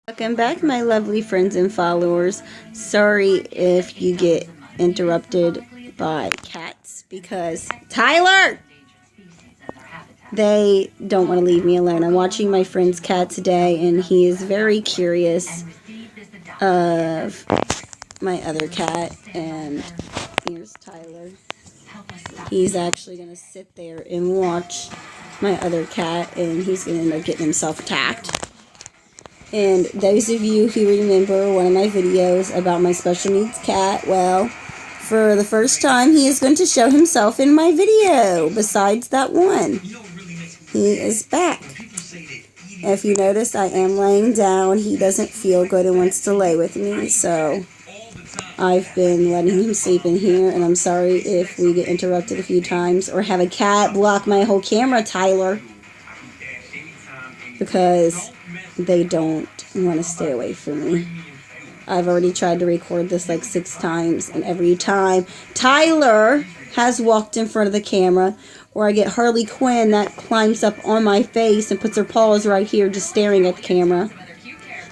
Welcome back, my lovely friends and followers. Sorry if you get interrupted by cats because Tyler! They don't want to leave me alone. I'm watching my friend's cat today, and he is very curious of my other cat. And here's Tyler. He's actually going to sit there and watch my other cat, and he's going to end up getting himself attacked. And those of you who remember one of my videos about my special needs cat, well, for the first time, he is going to show himself in my video, besides that one. He is back. If you notice, I am laying down. He doesn't feel good and wants to lay with me, so I've been letting him sleep in here, and I'm sorry if we get interrupted a few times or have a cat block my whole camera, Tyler, because they don't want to stay away from me. I've already tried to record this like 6 times, and every time Tyler has walked in front of the camera, or I get Harley Quinn that climbs up on my face and puts her paws right here just staring at the camera.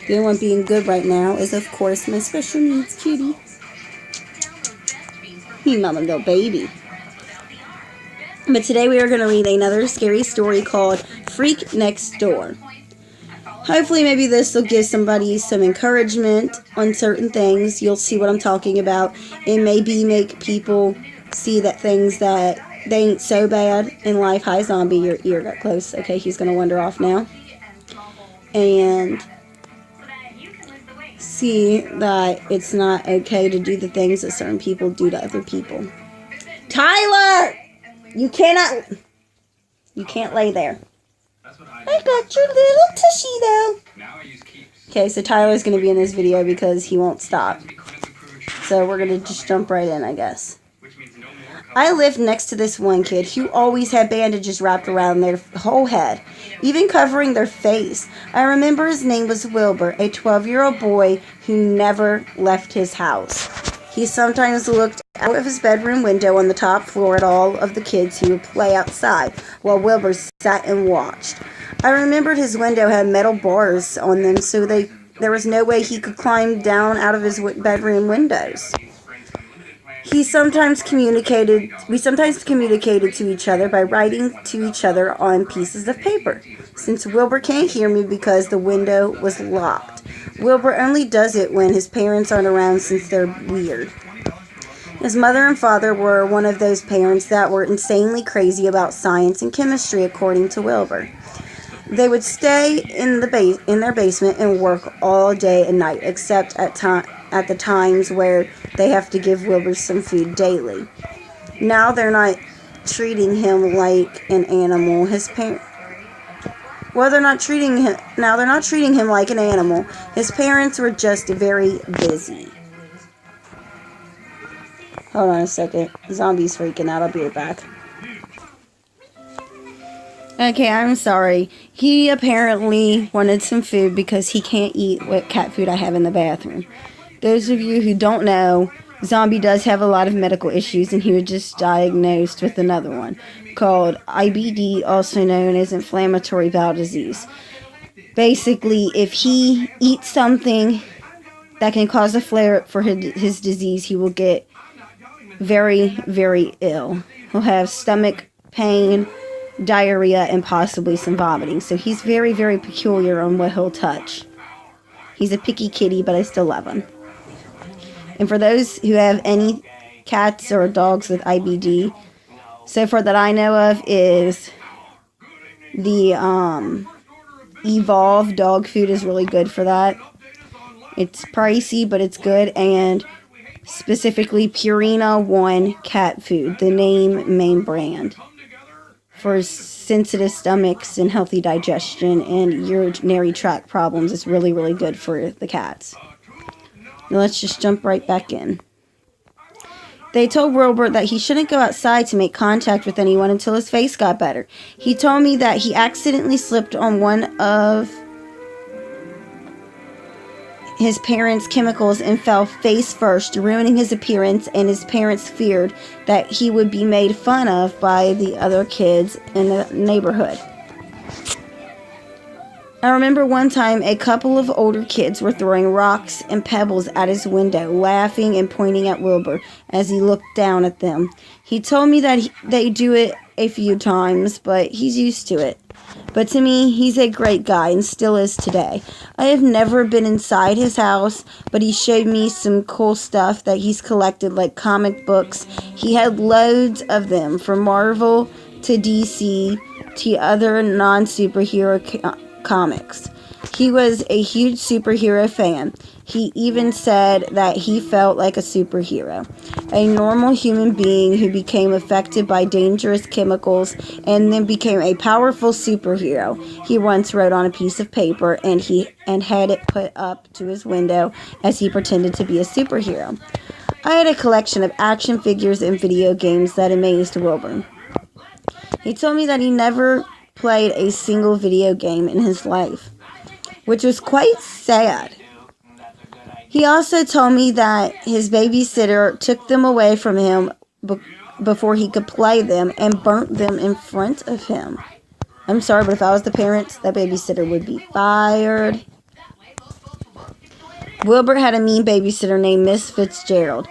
The only one being good right now is, of course, my special needs kitty. He mama little baby. But today we are going to read another scary story called Freak Next Door. Hopefully maybe this will give somebody some encouragement on certain things. You'll see what I'm talking about. It maybe make people see that things that they ain't so bad in life. Hi, zombie, your ear got close. Okay, he's going to wander off now. And see that it's not okay to do the things that certain people do to other people. Tyler! You can't lay there. I got your little tushy though. Okay, so Tyler's going to be in this video because he won't stop. So we're going to just jump right in, I guess. I lived next to this one kid who always had bandages wrapped around their whole head, even covering their face. I remember his name was Wilbur, a 12-year-old boy who never left his house. He sometimes looked out of his bedroom window on the top floor at all of the kids who would play outside, while Wilbur sat and watched. I remembered his window had metal bars on them, so there was no way he could climb down out of his bedroom windows. We sometimes communicated to each other by writing to each other on pieces of paper. Since Wilbur can't hear me because the window was locked, Wilbur only does it when his parents aren't around since they're weird. His mother and father were one of those parents that were insanely crazy about science and chemistry, according to Wilbur. They would stay in their basement and work all day and night, except at the times where they have to give Wilbur some food daily. Now they're not treating him like an animal. They're not treating him like an animal. His parents were just very busy. Hold on a second. Zombie's freaking out. I'll be right back. Okay, I'm sorry. He apparently wanted some food because he can't eat what cat food I have in the bathroom. Those of you who don't know, Zombie does have a lot of medical issues, and he was just diagnosed with another one called IBD, also known as inflammatory bowel disease. Basically, if he eats something that can cause a flare-up for his disease, he will get very, very ill. He'll have stomach pain, diarrhea, and possibly some vomiting. So he's very, very peculiar on what he'll touch. He's a picky kitty, but I still love him. And for those who have any cats or dogs with IBD, so far that I know of is the Evolve dog food is really good for that. It's pricey, but it's good. And specifically Purina One cat food, the main brand, for sensitive stomachs and healthy digestion and urinary tract problems. It's really, really good for the cats. Now let's just jump right back in. They told Wilbur that he shouldn't go outside to make contact with anyone until his face got better. He told me that he accidentally slipped on one of his parents' chemicals and fell face first, ruining his appearance, and his parents feared that he would be made fun of by the other kids in the neighborhood. I remember one time a couple of older kids were throwing rocks and pebbles at his window, laughing and pointing at Wilbur as he looked down at them. He told me that they do it a few times, but he's used to it. But to me, he's a great guy and still is today. I have never been inside his house, but he showed me some cool stuff that he's collected, like comic books. He had loads of them, from Marvel to DC to other non-superhero comics. He was a huge superhero fan. He even said that he felt like a superhero, a normal human being who became affected by dangerous chemicals and then became a powerful superhero. He once wrote on a piece of paper and had it put up to his window as he pretended to be a superhero. I had a collection of action figures and video games that amazed Wilbur. He told me that he never played a single video game in his life, which was quite sad. He also told me that his babysitter took them away from him before he could play them and burnt them in front of him. I'm sorry, but if I was the parents, that babysitter would be fired. Wilbur had a mean babysitter named Miss Fitzgerald,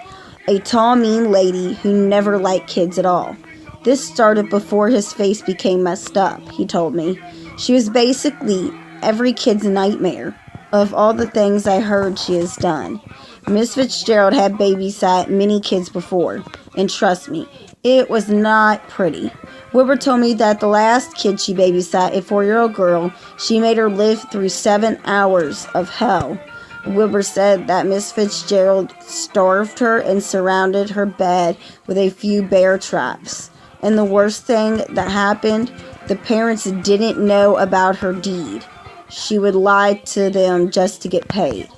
a tall, mean lady who never liked kids at all. This started before his face became messed up, he told me. She was basically every kid's nightmare. Of all the things I heard she has done, Miss Fitzgerald had babysat many kids before, and trust me, it was not pretty. Wilbur told me that the last kid she babysat, a 4-year-old girl, she made her live through 7 hours of hell. Wilbur said that Miss Fitzgerald starved her and surrounded her bed with a few bear traps. And the worst thing that happened, the parents didn't know about her deed. She would lie to them just to get paid.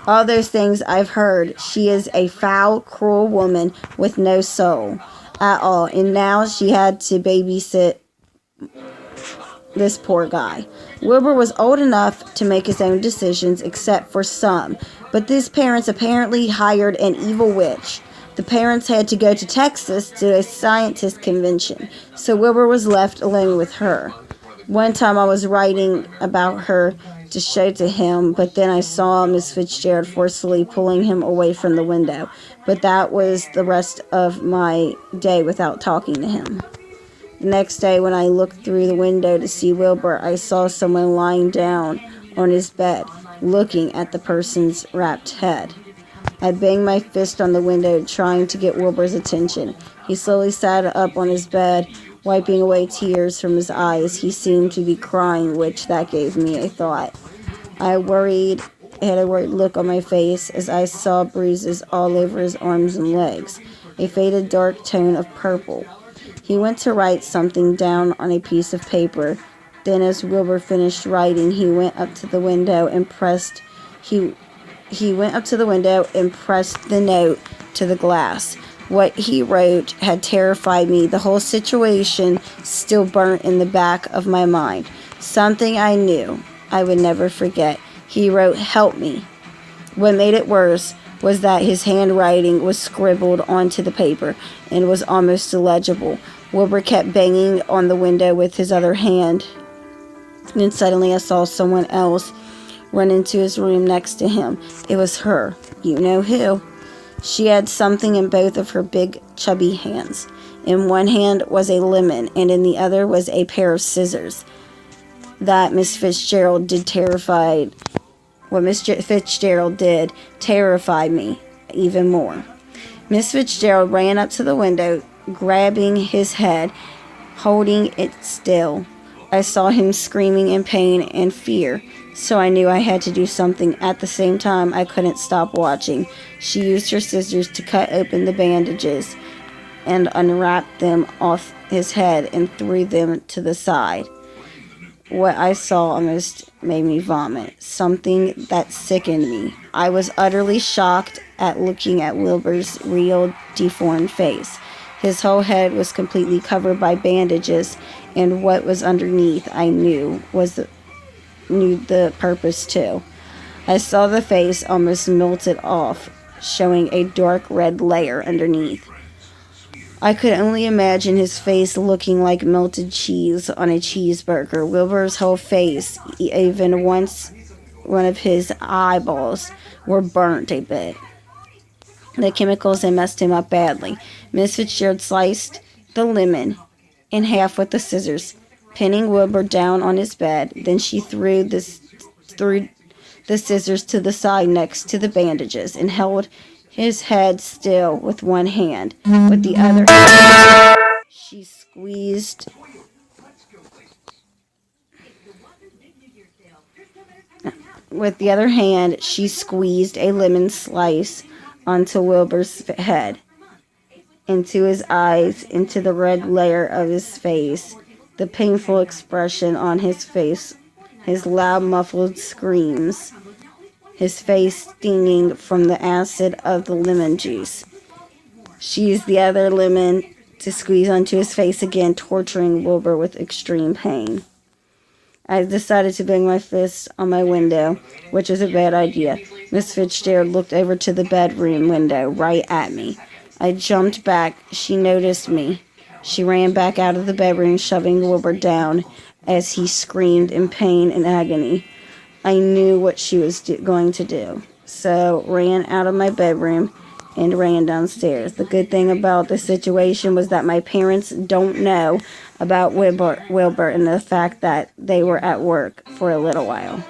All those things I've heard. She is a foul, cruel woman with no soul at all. And now she had to babysit this poor guy. Wilbur was old enough to make his own decisions, except for some. But these parents apparently hired an evil witch. The parents had to go to Texas to a scientist convention, so Wilbur was left alone with her. One time I was writing about her to show to him, but then I saw Miss Fitzgerald forcefully pulling him away from the window. But that was the rest of my day without talking to him. The next day when I looked through the window to see Wilbur, I saw someone lying down on his bed, looking at the person's wrapped head. I banged my fist on the window, trying to get Wilbur's attention. He slowly sat up on his bed, wiping away tears from his eyes. He seemed to be crying, which that gave me a thought. I had a worried look on my face as I saw bruises all over his arms and legs, a faded dark tone of purple. He went to write something down on a piece of paper. Then as Wilbur finished writing, he went up to the window and pressed the note to the glass. What he wrote had terrified me. The whole situation still burnt in the back of my mind. Something I knew I would never forget. He wrote, "Help me." What made it worse was that his handwriting was scribbled onto the paper and was almost illegible. Wilbur kept banging on the window with his other hand. And then suddenly I saw someone else run into his room next to him. It was her. You know who. She had something in both of her big, chubby hands. In one hand was a lemon, and in the other was a pair of scissors. What Miss Fitzgerald did terrified me even more. Miss Fitzgerald ran up to the window, grabbing his head, holding it still. I saw him screaming in pain and fear, so I knew I had to do something. At the same time, I couldn't stop watching. She used her scissors to cut open the bandages and unwrapped them off his head and threw them to the side. What I saw almost made me vomit, something that sickened me. I was utterly shocked at looking at Wilbur's real, deformed face. His whole head was completely covered by bandages, and what was underneath I knew the purpose too. I saw the face almost melted off, showing a dark red layer underneath. I could only imagine his face looking like melted cheese on a cheeseburger. Wilbur's whole face, even once one of his eyeballs, were burnt a bit. The chemicals had messed him up badly. Miss Fitzgerald sliced the lemon in half with the scissors, pinning Wilbur down on his bed. Then she threw the scissors to the side next to the bandages and held his head still with one hand. With the other hand, she squeezed a lemon slice onto Wilbur's head, into his eyes, into the red layer of his face, the painful expression on his face, his loud muffled screams, his face stinging from the acid of the lemon juice. She used the other lemon to squeeze onto his face again, torturing Wilbur with extreme pain. I decided to bang my fist on my window, which was a bad idea. Miss Fitzgerald looked over to the bedroom window, right at me. I jumped back. She noticed me. She ran back out of the bedroom, shoving Wilbur down as he screamed in pain and agony. I knew what she was going to do, so ran out of my bedroom and ran downstairs. The good thing about the situation was that my parents don't know about Wilbur and the fact that they were at work for a little while.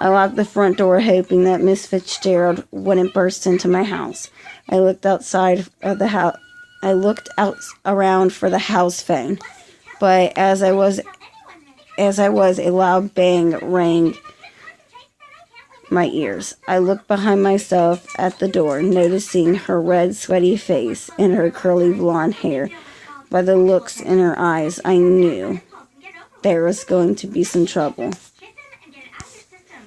I locked the front door, hoping that Miss Fitzgerald wouldn't burst into my house. I looked outside of the house. I looked out around for the house phone, but as I was, a loud bang rang my ears. I looked behind myself at the door, noticing her red, sweaty face and her curly blonde hair. By the looks in her eyes, I knew there was going to be some trouble.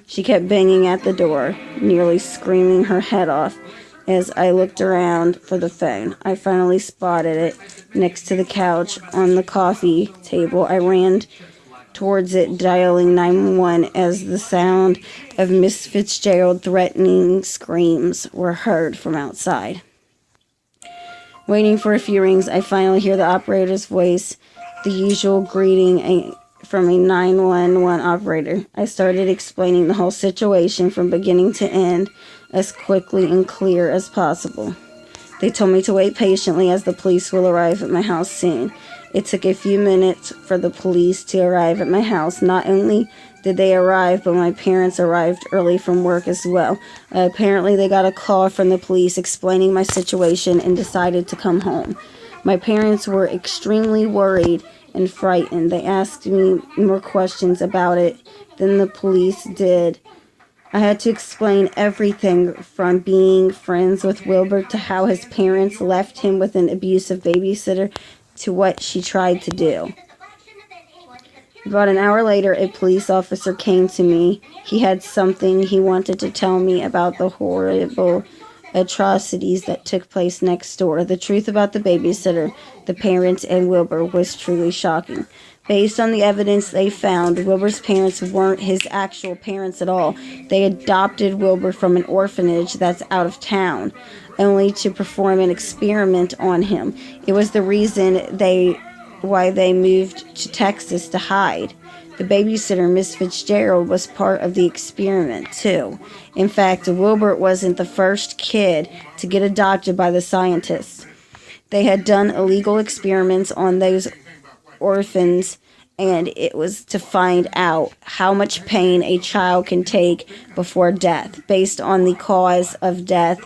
She kept banging at the door, nearly screaming her head off. As I looked around for the phone, I finally spotted it next to the couch on the coffee table. I ran towards it, dialing 911 as the sound of Miss Fitzgerald's threatening screams were heard from outside. Waiting for a few rings, I finally hear the operator's voice, the usual greeting from a 911 operator. I started explaining the whole situation from beginning to end as quickly and clear as possible. They told me to wait patiently as the police will arrive at my house soon. It took a few minutes for the police to arrive at my house. Not only did they arrive, but my parents arrived early from work as well. Apparently, they got a call from the police explaining my situation and decided to come home. My parents were extremely worried and frightened. They asked me more questions about it than the police did. I had to explain everything from being friends with Wilbur to how his parents left him with an abusive babysitter to what she tried to do. About an hour later, a police officer came to me. He had something he wanted to tell me about the horrible atrocities that took place next door. The truth about the babysitter, the parents, and Wilbur was truly shocking. Based on the evidence they found, Wilbur's parents weren't his actual parents at all. They adopted Wilbur from an orphanage that's out of town, only to perform an experiment on him. It was the reason why they moved to Texas to hide. The babysitter, Miss Fitzgerald, was part of the experiment, too. In fact, Wilbur wasn't the first kid to get adopted by the scientists. They had done illegal experiments on those orphans, and it was to find out how much pain a child can take before death. Based on the cause of death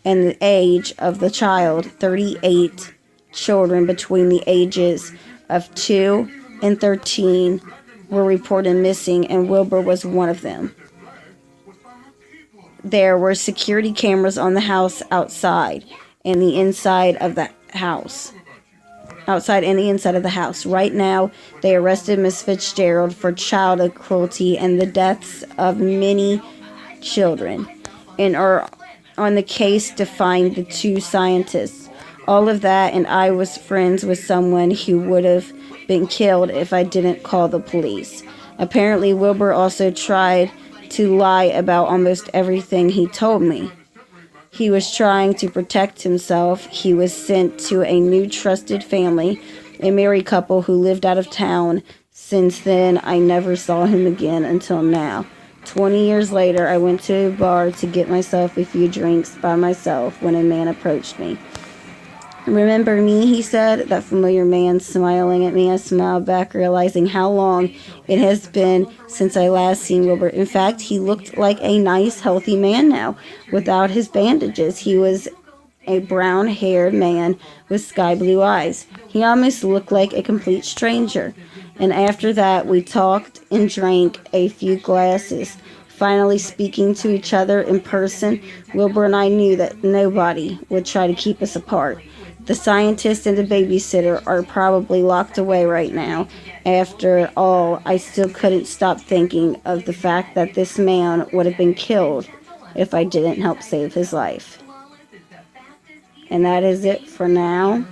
and the age of the child, 38 children between the ages of 2 and 13 were reported missing, and Wilbur was one of them. There were security cameras on the house outside and the inside of the house. Right now, they arrested Miss Fitzgerald for child cruelty and the deaths of many children, and are on the case to find the 2 scientists. All of that, and I was friends with someone who would have been killed if I didn't call the police. Apparently, Wilbur also tried to lie about almost everything he told me. he was trying to protect himself. He was sent to a new trusted family, a married couple who lived out of town. Since then, I never saw him again until now. 20 years later, I went to a bar to get myself a few drinks by myself when a man approached me. "Remember me?" he said, that familiar man smiling at me. I smiled back, realizing how long it has been since I last seen Wilbur. In fact, he looked like a nice, healthy man now, without his bandages. He was a brown-haired man with sky-blue eyes. He almost looked like a complete stranger. And after that, we talked and drank a few glasses. Finally speaking to each other in person, Wilbur and I knew that nobody would try to keep us apart. The scientist and the babysitter are probably locked away right now. After all, I still couldn't stop thinking of the fact that this man would have been killed if I didn't help save his life. And that is it for now.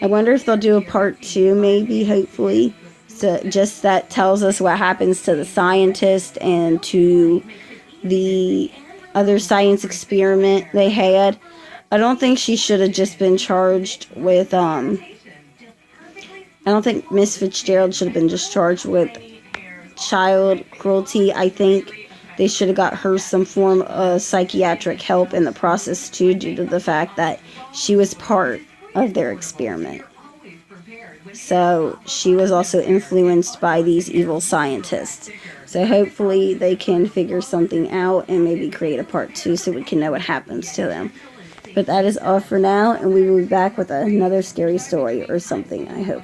I wonder if they'll do a part 2, maybe, hopefully. So just that tells us what happens to the scientist and to the other science experiment they had. I don't think she should have just been charged with, I don't think Miss Fitzgerald should have been just charged with child cruelty. I think they should have got her some form of psychiatric help in the process too, due to the fact that she was part of their experiment. So she was also influenced by these evil scientists. So hopefully they can figure something out and maybe create a part 2 so we can know what happens to them. But that is all for now, and we will be back with another scary story or something, I hope.